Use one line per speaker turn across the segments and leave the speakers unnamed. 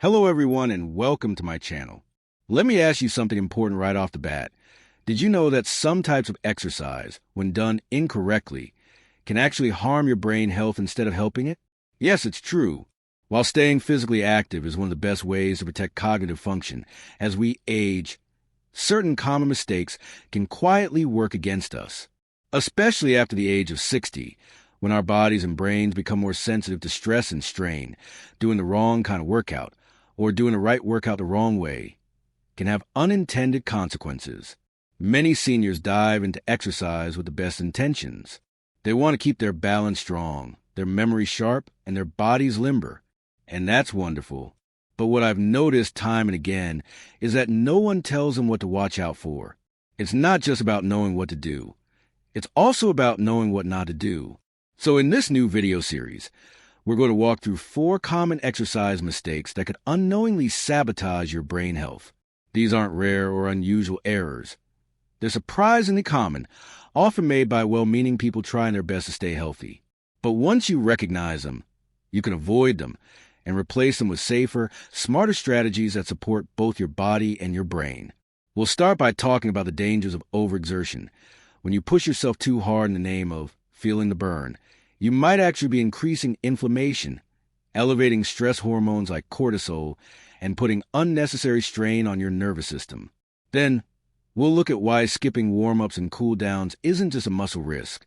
Hello everyone and welcome to my channel. Let me ask you something important right off the bat. Did you know that some types of exercise, when done incorrectly, can actually harm your brain health instead of helping it? Yes, it's true. While staying physically active is one of the best ways to protect cognitive function, as we age, certain common mistakes can quietly work against us, especially after the age of 60. When our bodies and brains become more sensitive to stress and strain, doing the wrong kind of workout, or doing the right workout the wrong way, can have unintended consequences. Many seniors dive into exercise with the best intentions. They want to keep their balance strong, their memory sharp, and their bodies limber. And that's wonderful. But what I've noticed time and again is that no one tells them what to watch out for. It's not just about knowing what to do. It's also about knowing what not to do. So in this new video series, we're going to walk through 4 common exercise mistakes that could unknowingly sabotage your brain health. These aren't rare or unusual errors. They're surprisingly common, often made by well-meaning people trying their best to stay healthy. But once you recognize them, you can avoid them and replace them with safer, smarter strategies that support both your body and your brain. We'll start by talking about the dangers of overexertion. When you push yourself too hard in the name of feeling the burn, you might actually be increasing inflammation, elevating stress hormones like cortisol, and putting unnecessary strain on your nervous system. Then, we'll look at why skipping warm-ups and cool-downs isn't just a muscle risk.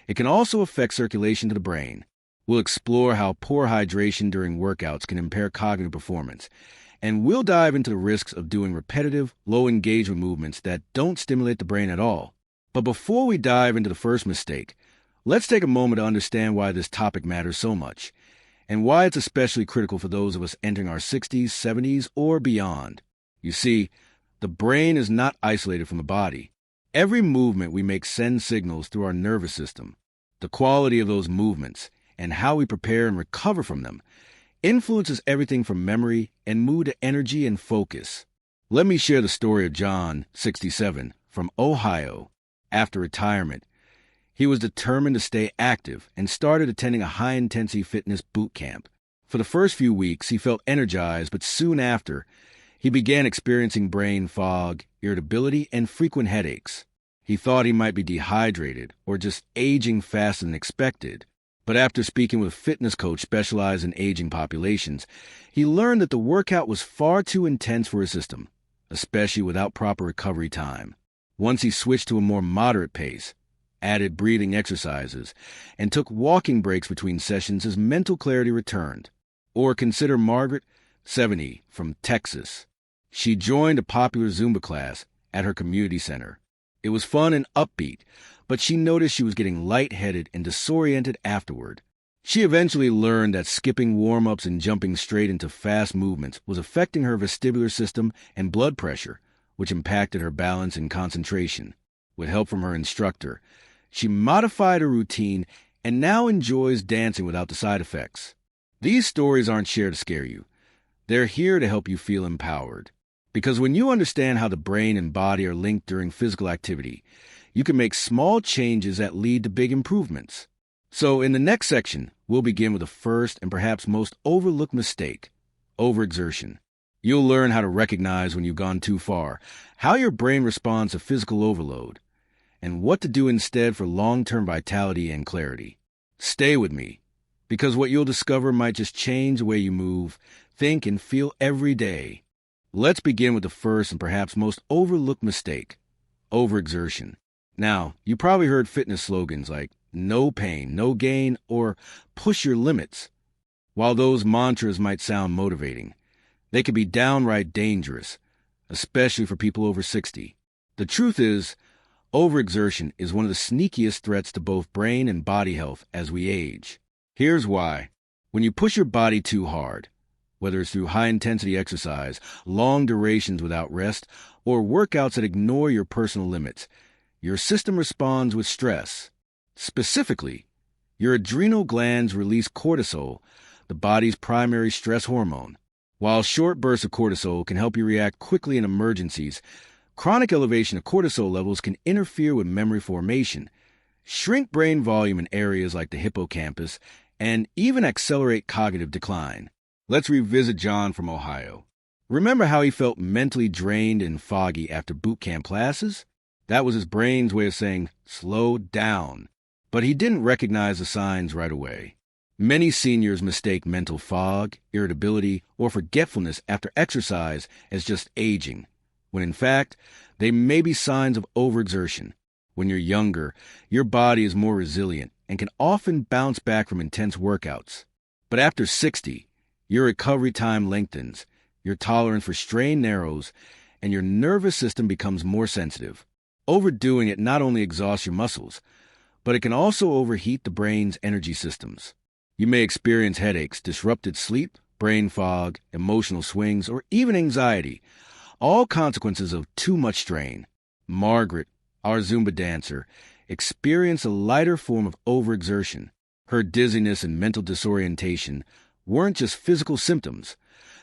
It can also affect circulation to the brain. We'll explore how poor hydration during workouts can impair cognitive performance. And we'll dive into the risks of doing repetitive, low-engagement movements that don't stimulate the brain at all. But before we dive into the first mistake, let's take a moment to understand why this topic matters so much, and why it's especially critical for those of us entering our 60s, 70s, or beyond. You see, the brain is not isolated from the body. Every movement we make sends signals through our nervous system. The quality of those movements, and how we prepare and recover from them, influences everything from memory and mood to energy and focus. Let me share the story of John, 67, from Ohio. After retirement, he was determined to stay active and started attending a high-intensity fitness boot camp. For the first few weeks, he felt energized, but soon after, he began experiencing brain fog, irritability, and frequent headaches. He thought he might be dehydrated or just aging faster than expected. But after speaking with a fitness coach specialized in aging populations, he learned that the workout was far too intense for his system, especially without proper recovery time. Once he switched to a more moderate pace, added breathing exercises, and took walking breaks between sessions, his mental clarity returned. Or consider Margaret, 70, from Texas. She joined a popular Zumba class at her community center. It was fun and upbeat, but she noticed she was getting lightheaded and disoriented afterward. She eventually learned that skipping warm-ups and jumping straight into fast movements was affecting her vestibular system and blood pressure, which impacted her balance and concentration. With help from her instructor, she modified her routine and now enjoys dancing without the side effects. These stories aren't shared to scare you. They're here to help you feel empowered. Because when you understand how the brain and body are linked during physical activity, you can make small changes that lead to big improvements. So in the next section, we'll begin with the first and perhaps most overlooked mistake, overexertion. You'll learn how to recognize when you've gone too far, how your brain responds to physical overload, and what to do instead for long-term vitality and clarity. Stay with me, because what you'll discover might just change the way you move, think, and feel every day. Let's begin with the first and perhaps most overlooked mistake, overexertion. Now, you probably heard fitness slogans like no pain, no gain, or push your limits. While those mantras might sound motivating, they can be downright dangerous, especially for people over 60. The truth is, overexertion is one of the sneakiest threats to both brain and body health as we age. Here's why. When you push your body too hard, whether it's through high-intensity exercise, long durations without rest, or workouts that ignore your personal limits, your system responds with stress. Specifically, your adrenal glands release cortisol, the body's primary stress hormone. While short bursts of cortisol can help you react quickly in emergencies, chronic elevation of cortisol levels can interfere with memory formation, shrink brain volume in areas like the hippocampus, and even accelerate cognitive decline. Let's revisit John from Ohio. Remember how he felt mentally drained and foggy after boot camp classes? That was his brain's way of saying, slow down. But he didn't recognize the signs right away. Many seniors mistake mental fog, irritability, or forgetfulness after exercise as just aging, when in fact, they may be signs of overexertion. When you're younger, your body is more resilient and can often bounce back from intense workouts. But after 60, your recovery time lengthens, your tolerance for strain narrows, and your nervous system becomes more sensitive. Overdoing it not only exhausts your muscles, but it can also overheat the brain's energy systems. You may experience headaches, disrupted sleep, brain fog, emotional swings, or even anxiety, all consequences of too much strain. Margaret, our Zumba dancer, experienced a lighter form of overexertion. Her dizziness and mental disorientation weren't just physical symptoms.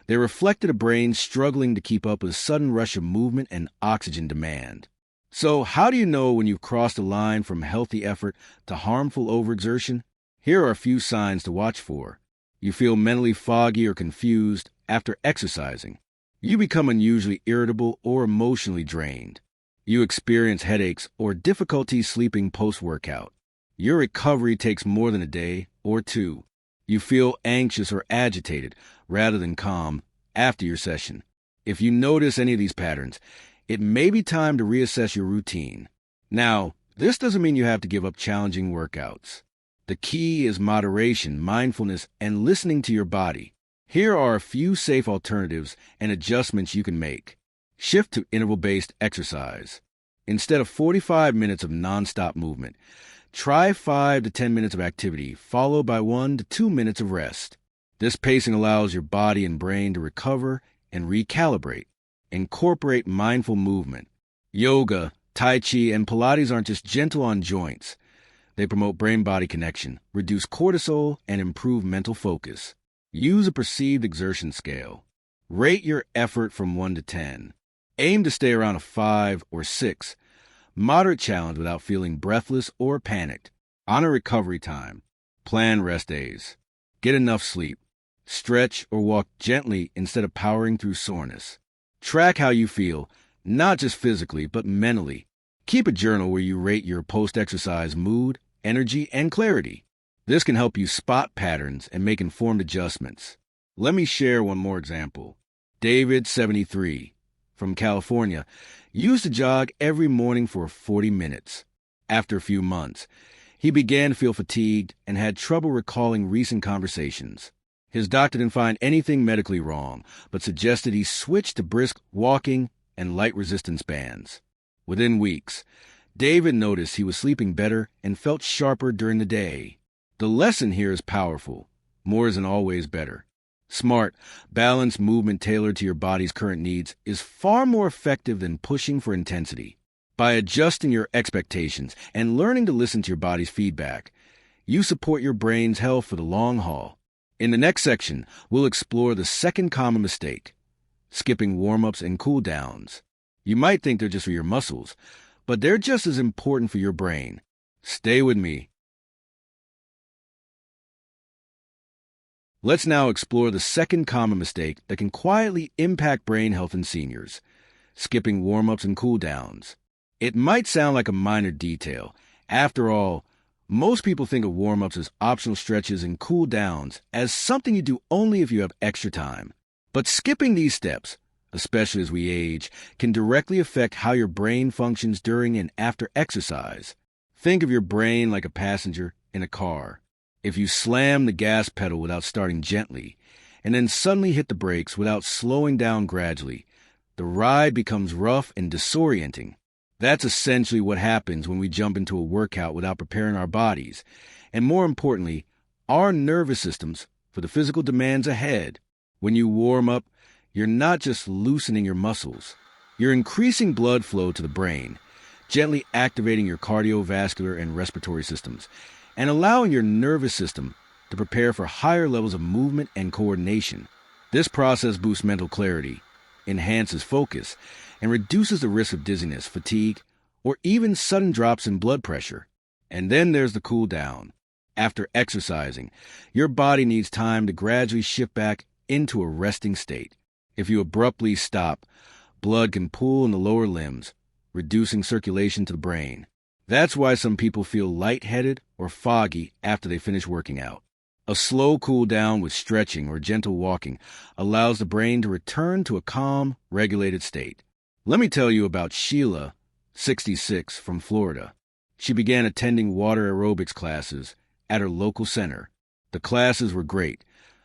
They reflected a brain struggling to keep up with a sudden rush of movement and oxygen demand. So, how do you know when you've crossed a line from healthy effort to harmful overexertion? Here are a few signs to watch for. You feel mentally foggy or confused after exercising. You become unusually irritable or emotionally drained. You experience headaches or difficulty sleeping post-workout. Your recovery takes more than a day or two. You feel anxious or agitated rather than calm after your session. If you notice any of these patterns, it may be time to reassess your routine. Now, this doesn't mean you have to give up challenging workouts. The key is moderation, mindfulness, and listening to your body. Here are a few safe alternatives and adjustments you can make. Shift to interval-based exercise. Instead of 45 minutes of nonstop movement, try 5 to 10 minutes of activity, followed by 1 to 2 minutes of rest. This pacing allows your body and brain to recover and recalibrate. Incorporate mindful movement. Yoga, Tai Chi, and Pilates aren't just gentle on joints. They promote brain-body connection, reduce cortisol, and improve mental focus. Use a perceived exertion scale. Rate your effort from 1 to 10. Aim to stay around a 5 or 6. Moderate challenge without feeling breathless or panicked. Honor recovery time. Plan rest days. Get enough sleep. Stretch or walk gently instead of powering through soreness. Track how you feel, not just physically, but mentally. Keep a journal where you rate your post-exercise mood, energy, and clarity. This can help you spot patterns and make informed adjustments. Let me share one more example. David, 73, from California, used to jog every morning for 40 minutes. After a few months, he began to feel fatigued and had trouble recalling recent conversations. His doctor didn't find anything medically wrong, but suggested he switch to brisk walking and light resistance bands. Within weeks, David noticed he was sleeping better and felt sharper during the day. The lesson here is powerful. More isn't always better. Smart, balanced movement tailored to your body's current needs is far more effective than pushing for intensity. By adjusting your expectations and learning to listen to your body's feedback, you support your brain's health for the long haul. In the next section, we'll explore the second common mistake, skipping warm-ups and cool-downs. You might think they're just for your muscles, but they're just as important for your brain. Stay with me. Let's now explore the second common mistake that can quietly impact brain health in seniors, skipping warm-ups and cool-downs. It might sound like a minor detail. After all, most people think of warm-ups as optional stretches and cool-downs as something you do only if you have extra time. But skipping these steps, especially as we age, can directly affect how your brain functions during and after exercise. Think of your brain like a passenger in a car. If you slam the gas pedal without starting gently, and then suddenly hit the brakes without slowing down gradually, the ride becomes rough and disorienting. That's essentially what happens when we jump into a workout without preparing our bodies, and more importantly, our nervous systems for the physical demands ahead. When you warm up, you're not just loosening your muscles. You're increasing blood flow to the brain, gently activating your cardiovascular and respiratory systems, and allowing your nervous system to prepare for higher levels of movement and coordination. This process boosts mental clarity, enhances focus, and reduces the risk of dizziness, fatigue, or even sudden drops in blood pressure. And then there's the cool down. After exercising, your body needs time to gradually shift back into a resting state. If you abruptly stop, blood can pool in the lower limbs, reducing circulation to the brain. That's why some people feel lightheaded or foggy after they finish working out. A slow cool down with stretching or gentle walking allows the brain to return to a calm, regulated state. Let me tell you about Sheila, 66, from Florida. She began attending water aerobics classes at her local center. The classes were great,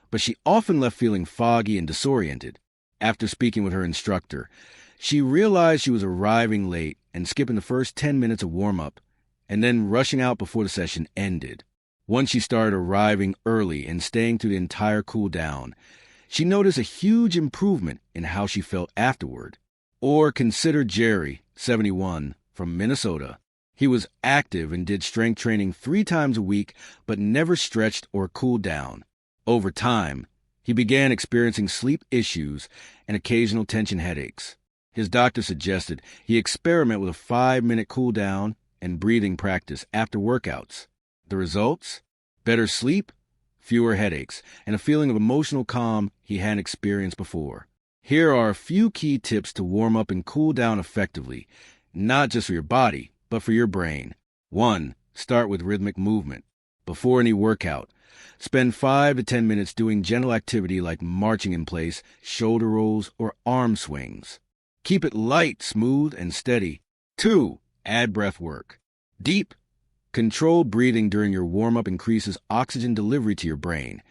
but she often left feeling foggy and disoriented. After speaking with her instructor, she realized she was arriving late and skipping the first 10 minutes of warm-up, and then rushing out before the session ended. Once she started arriving early and staying through the entire cool down, she noticed a huge improvement in how she felt afterward. Or consider Jerry, 71, from Minnesota. He was active and did strength training 3 times a week, but never stretched or cooled down. Over time, he began experiencing sleep issues and occasional tension headaches. His doctor suggested he experiment with a 5-minute cool down and breathing practice after workouts. The results? Better sleep, fewer headaches, and a feeling of emotional calm he hadn't experienced before. Here are a few key tips to warm up and cool down effectively, not just for your body, but for your brain. 1. Start with rhythmic movement. Before any workout, spend 5 to 10 minutes doing gentle activity like marching in place, shoulder rolls, or arm swings. Keep it light, smooth, and steady. 2. Add breath work. Deep, controlled breathing during your warm-up increases oxygen delivery to your brain,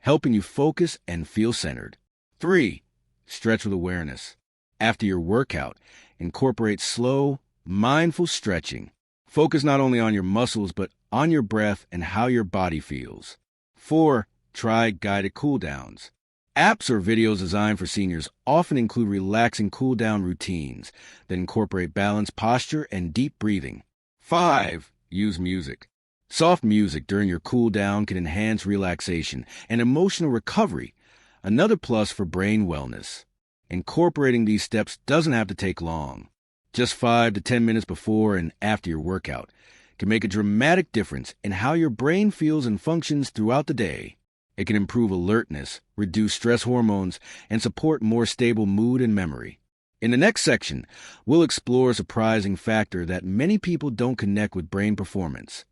helping you focus and feel centered. 3. Stretch with awareness. After your workout, incorporate slow, mindful stretching. Focus not only on your muscles, but on your breath and how your body feels. 4. Try guided cool-downs. Apps or videos designed for seniors often include relaxing cool-down routines that incorporate balanced posture and deep breathing. 5. Use music. Soft music during your cool-down can enhance relaxation and emotional recovery, another plus for brain wellness. Incorporating these steps doesn't have to take long. Just 5 to 10 minutes before and after your workout can make a dramatic difference in how your brain feels and functions throughout the day. It can improve alertness, reduce stress hormones, and support more stable mood and memory. In the next section, we'll explore a surprising factor that many people don't connect with brain performance: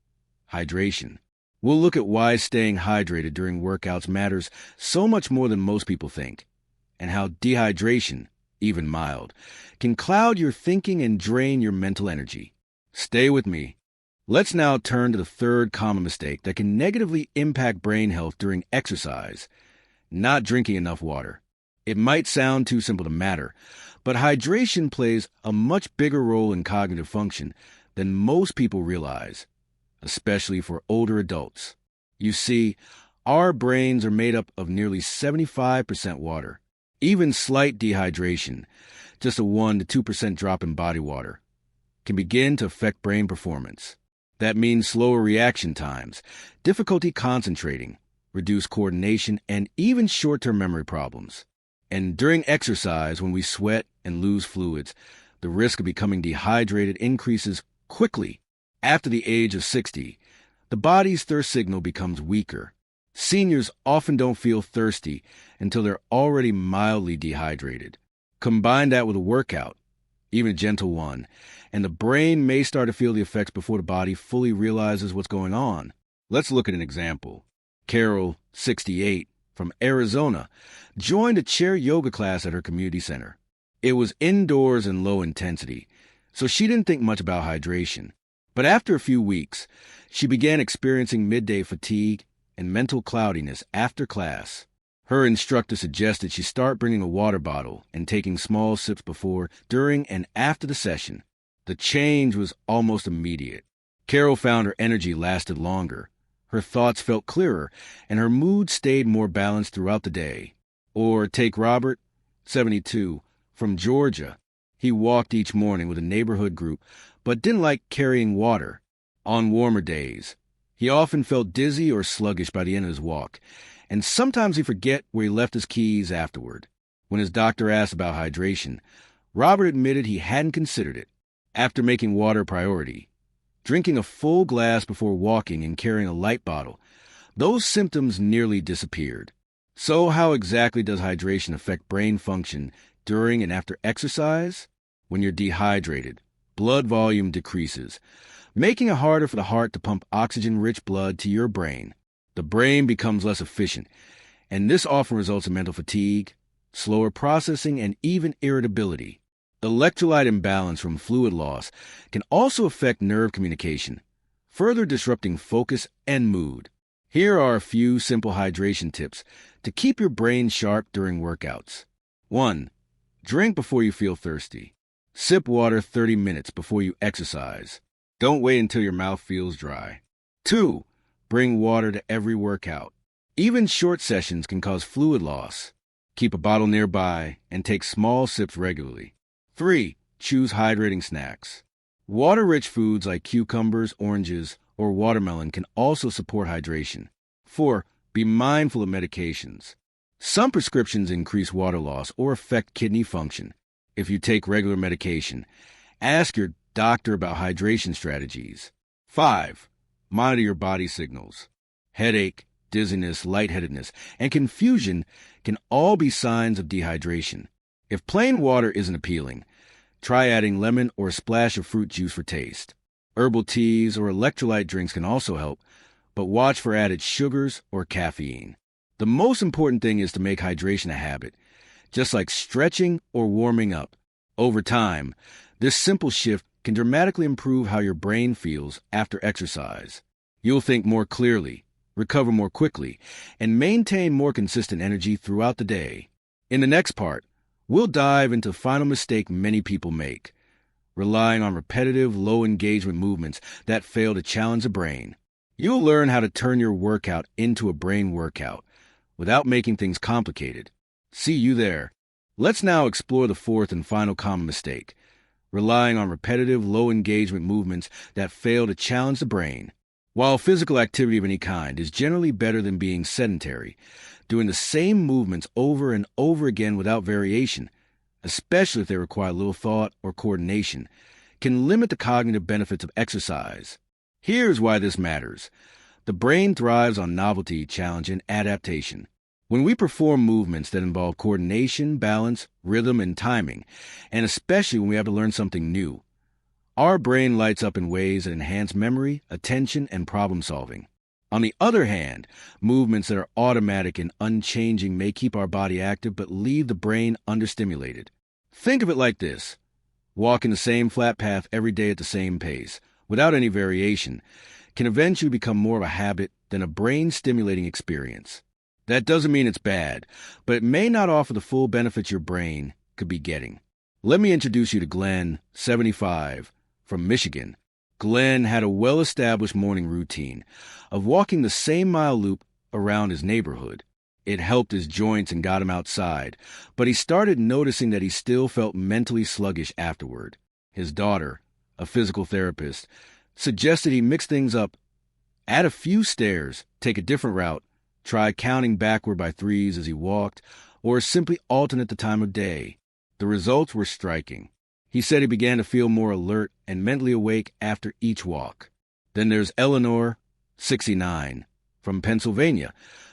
hydration. We'll look at why staying hydrated during workouts matters so much more than most people think, and how dehydration, even mild, can cloud your thinking and drain your mental energy. Stay with me. Let's now turn to the third common mistake that can negatively impact brain health during exercise: not drinking enough water. It might sound too simple to matter, but hydration plays a much bigger role in cognitive function than most people realize, especially for older adults. You see, our brains are made up of nearly 75% water. Even slight dehydration, just a 1 to 2% drop in body water, can begin to affect brain performance. That means slower reaction times, difficulty concentrating, reduced coordination, and even short-term memory problems. And during exercise, when we sweat and lose fluids, the risk of becoming dehydrated increases quickly. After the age of 60, the body's thirst signal becomes weaker. Seniors often don't feel thirsty until they're already mildly dehydrated. Combine that with a workout, even a gentle one, and the brain may start to feel the effects before the body fully realizes what's going on. Let's look at an example. Carol, 68, from Arizona, joined a chair yoga class at her community center. It was indoors and low intensity, so she didn't think much about hydration. But after a few weeks, she began experiencing midday fatigue and mental cloudiness after class. Her instructor suggested she start bringing a water bottle and taking small sips before, during, and after the session. The change was almost immediate. Carol found her energy lasted longer. Her thoughts felt clearer, and her mood stayed more balanced throughout the day. Or take Robert, 72, from Georgia. He walked each morning with a neighborhood group, but didn't like carrying water. On warmer days, he often felt dizzy or sluggish by the end of his walk, and sometimes he'd forget where he left his keys afterward. When his doctor asked about hydration, Robert admitted he hadn't considered it. After making water a priority, drinking a full glass before walking and carrying a light bottle, those symptoms nearly disappeared. So how exactly does hydration affect brain function during and after exercise? When you're dehydrated, blood volume decreases, making it harder for the heart to pump oxygen-rich blood to your brain. The brain becomes less efficient, and this often results in mental fatigue, slower processing, and even irritability. Electrolyte imbalance from fluid loss can also affect nerve communication, further disrupting focus and mood. Here are a few simple hydration tips to keep your brain sharp during workouts. 1. Drink before you feel thirsty. Sip water 30 minutes before you exercise. Don't wait until your mouth feels dry. 2. Bring water to every workout. Even short sessions can cause fluid loss. Keep a bottle nearby and take small sips regularly. 3. Choose hydrating snacks. Water-rich foods like cucumbers, oranges, or watermelon can also support hydration. 4. Be mindful of medications. Some prescriptions increase water loss or affect kidney function. If you take regular medication, ask your doctor about hydration strategies. 5. Monitor your body signals. Headache, dizziness, lightheadedness, and confusion can all be signs of dehydration. If plain water isn't appealing, try adding lemon or a splash of fruit juice for taste. Herbal teas or electrolyte drinks can also help, but watch for added sugars or caffeine. The most important thing is to make hydration a habit, just like stretching or warming up. Over time, this simple shift can dramatically improve how your brain feels after exercise. You'll think more clearly, recover more quickly, and maintain more consistent energy throughout the day. In the next part, we'll dive into the final mistake many people make: relying on repetitive, low-engagement movements that fail to challenge the brain. You'll learn how to turn your workout into a brain workout without making things complicated. See you there. Let's now explore the fourth and final common mistake: relying on repetitive, low-engagement movements that fail to challenge the brain. While physical activity of any kind is generally better than being sedentary, doing the same movements over and over again without variation, especially if they require little thought or coordination, can limit the cognitive benefits of exercise. Here's why this matters. The brain thrives on novelty, challenge, and adaptation. When we perform movements that involve coordination, balance, rhythm, and timing, and especially when we have to learn something new, our brain lights up in ways that enhance memory, attention, and problem solving. On the other hand, movements that are automatic and unchanging may keep our body active but leave the brain understimulated. Think of it like this: walking the same flat path every day at the same pace, without any variation, can eventually become more of a habit than a brain-stimulating experience. That doesn't mean it's bad, but it may not offer the full benefits your brain could be getting. Let me introduce you to Glenn, 75, from Michigan. Glenn had a well-established morning routine of walking the same mile loop around his neighborhood. It helped his joints and got him outside, but he started noticing that he still felt mentally sluggish afterward. His daughter, a physical therapist, suggested he mix things up, add a few stairs, take a different route, try counting backward by threes as he walked, or simply alternate the time of day. The results were striking. He said he began to feel more alert and mentally awake after each walk. Then there's Eleanor, 69, from Pennsylvania,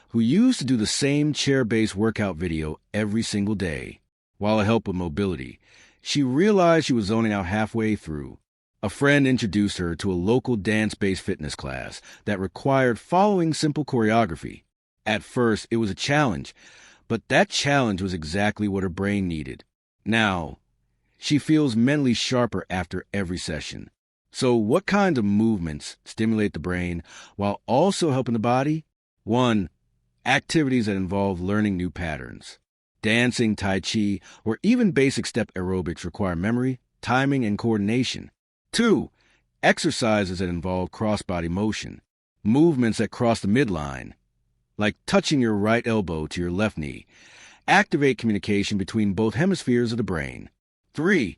who used to do the same chair-based workout video every single day. While it helped with mobility, she realized she was zoning out halfway through. A friend introduced her to a local dance-based fitness class that required following simple choreography. At first, it was a challenge, but that challenge was exactly what her brain needed. Now, she feels mentally sharper after every session. So what kinds of movements stimulate the brain while also helping the body? 1. Activities that involve learning new patterns. Dancing, tai chi, or even basic step aerobics require memory, timing, and coordination. 2. Exercises that involve cross-body motion. Movements that cross the midline, like touching your right elbow to your left knee, activate communication between both hemispheres of the brain. 3.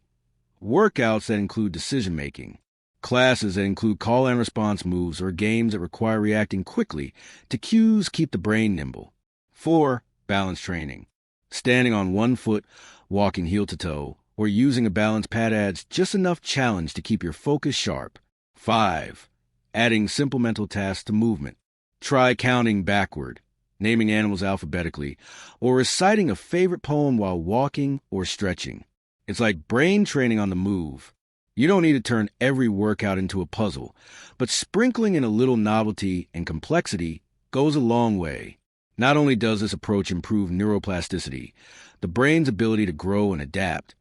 Workouts that include decision-making. Classes that include call and response moves or games that require reacting quickly to cues keep the brain nimble. 4. Balance training. Standing on one foot, walking heel to toe, or using a balance pad adds just enough challenge to keep your focus sharp. 5. Adding simple mental tasks to movement. Try counting backward, naming animals alphabetically, or reciting a favorite poem while walking or stretching. It's like brain training on the move. You don't need to turn every workout into a puzzle, but sprinkling in a little novelty and complexity goes a long way. Not only does this approach improve neuroplasticity, the brain's ability to grow and adapt,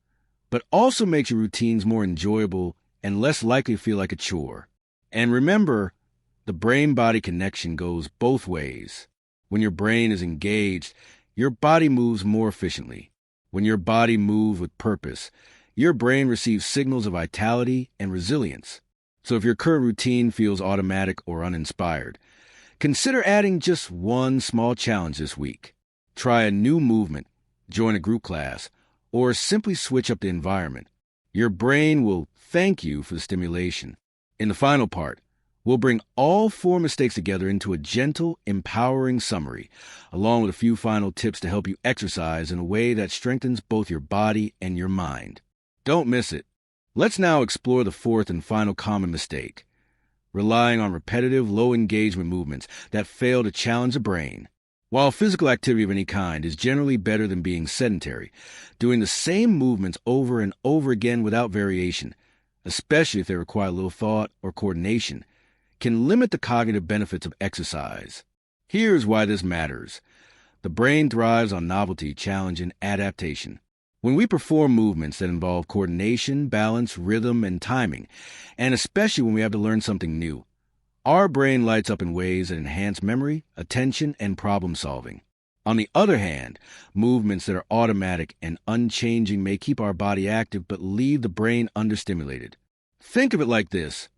but also makes your routines more enjoyable and less likely to feel like a chore. And remember, the brain-body connection goes both ways. When your brain is engaged, your body moves more efficiently. When your body moves with purpose, your brain receives signals of vitality and resilience. So if your current routine feels automatic or uninspired, consider adding just one small challenge this week. Try a new movement, join a group class, or simply switch up the environment. Your brain will thank you for the stimulation. In the final part, we'll bring all 4 mistakes together into a gentle, empowering summary, along with a few final tips to help you exercise in a way that strengthens both your body and your mind. Don't miss it. Let's now explore the 4th and final common mistake: relying on repetitive, low-engagement movements that fail to challenge the brain. While physical activity of any kind is generally better than being sedentary, doing the same movements over and over again without variation, especially if they require little thought or coordination, can limit the cognitive benefits of exercise. Here's why this matters. The brain thrives on novelty, challenge, and adaptation. When we perform movements that involve coordination, balance, rhythm, and timing, and especially when we have to learn something new, our brain lights up in ways that enhance memory, attention, and problem solving. On the other hand, movements that are automatic and unchanging may keep our body active but leave the brain understimulated. Think of it like this: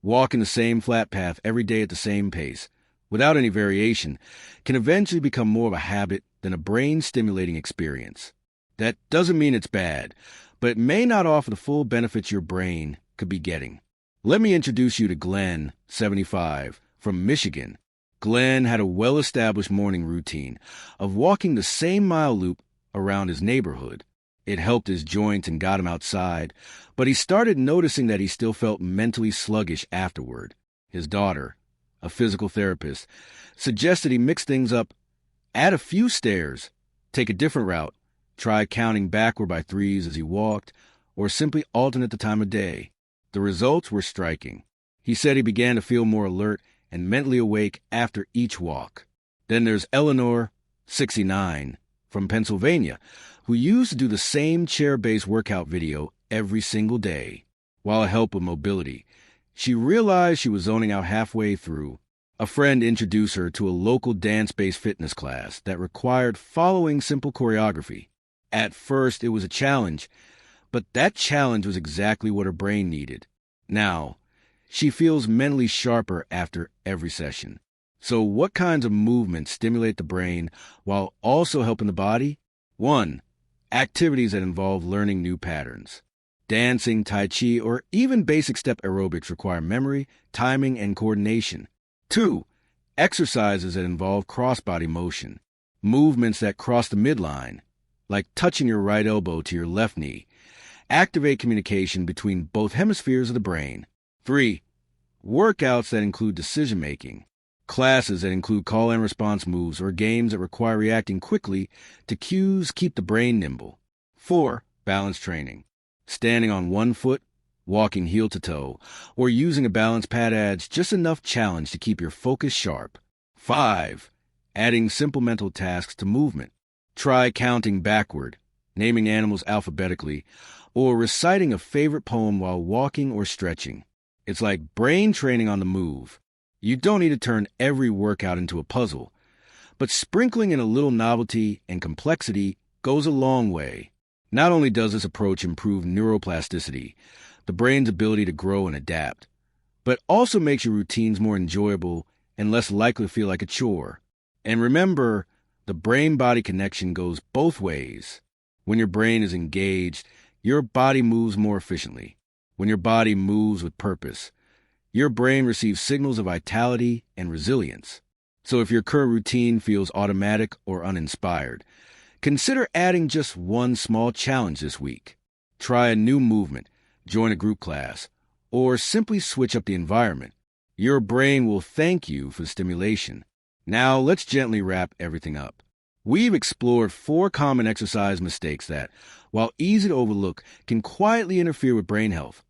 walking the same flat path every day at the same pace, without any variation, can eventually become more of a habit than a brain-stimulating experience. That doesn't mean it's bad, but it may not offer the full benefits your brain could be getting. Let me introduce you to Glenn, 75, from Michigan. Glenn had a well-established morning routine of walking the same mile loop around his neighborhood. It helped his joints and got him outside, but he started noticing that he still felt mentally sluggish afterward. His daughter, a physical therapist, suggested he mix things up, add a few stairs, take a different route, try counting backward by 3s as he walked, or simply alternate the time of day. The results were striking. He said he began to feel more alert and mentally awake after each walk. Then there's Eleanor, 69, from Pennsylvania, who used to do the same chair-based workout video every single day. While it helped with mobility, she realized she was zoning out halfway through. A friend introduced her to a local dance-based fitness class that required following simple choreography. At first, it was a challenge, but that challenge was exactly what her brain needed. Now, she feels mentally sharper after every session. So what kinds of movements stimulate the brain while also helping the body? 1. Activities that involve learning new patterns. Dancing, tai chi, or even basic step aerobics require memory, timing, and coordination. 2. Exercises that involve cross-body motion. Movements that cross the midline, like touching your right elbow to your left knee, activate communication between both hemispheres of the brain. 3. Workouts that include decision-making. Classes that include call and response moves or games that require reacting quickly to cues keep the brain nimble. 4. Balance training. Standing on one foot, walking heel to toe, or using a balance pad adds just enough challenge to keep your focus sharp. 5. Adding simple mental tasks to movement. Try counting backward, naming animals alphabetically, or reciting a favorite poem while walking or stretching. It's like brain training on the move. You don't need to turn every workout into a puzzle, but sprinkling in a little novelty and complexity goes a long way. Not only does this approach improve neuroplasticity, the brain's ability to grow and adapt, but also makes your routines more enjoyable and less likely to feel like a chore. And remember, the brain-body connection goes both ways. When your brain is engaged, your body moves more efficiently. When your body moves with purpose, your brain receives signals of vitality and resilience. So if your current routine feels automatic or uninspired, consider adding just one small challenge this week. Try a new movement, join a group class, or simply switch up the environment. Your brain will thank you for the stimulation. Now, let's gently wrap everything up. We've explored 4 common exercise mistakes that, while easy to overlook, can quietly interfere with brain health.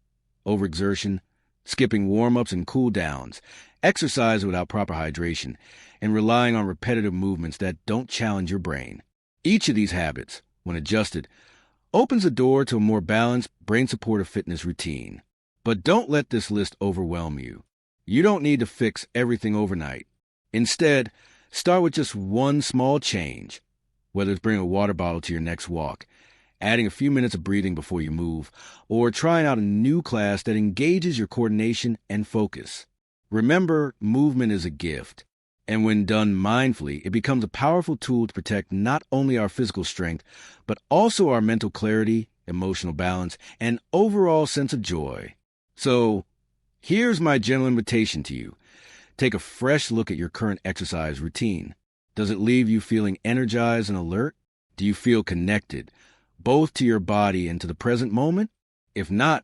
Overexertion, skipping warm-ups and cool-downs, exercise without proper hydration, and relying on repetitive movements that don't challenge your brain. Each of these habits, when adjusted, opens the door to a more balanced, brain-supportive fitness routine. But don't let this list overwhelm you. You don't need to fix everything overnight. Instead, start with just one small change, whether it's bringing a water bottle to your next walk, adding a few minutes of breathing before you move, or trying out a new class that engages your coordination and focus. Remember, movement is a gift, and when done mindfully, it becomes a powerful tool to protect not only our physical strength, but also our mental clarity, emotional balance, and overall sense of joy. So, here's my gentle invitation to you. Take a fresh look at your current exercise routine. Does it leave you feeling energized and alert? Do you feel connected, both to your body and to the present moment? If not,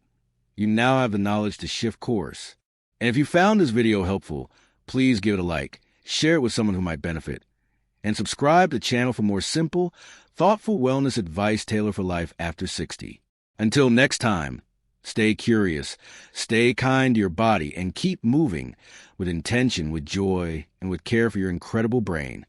you now have the knowledge to shift course. And if you found this video helpful, please give it a like, share it with someone who might benefit, and subscribe to the channel for more simple, thoughtful wellness advice tailored for life after 60. Until next time, stay curious, stay kind to your body, and keep moving with intention, with joy, and with care for your incredible brain.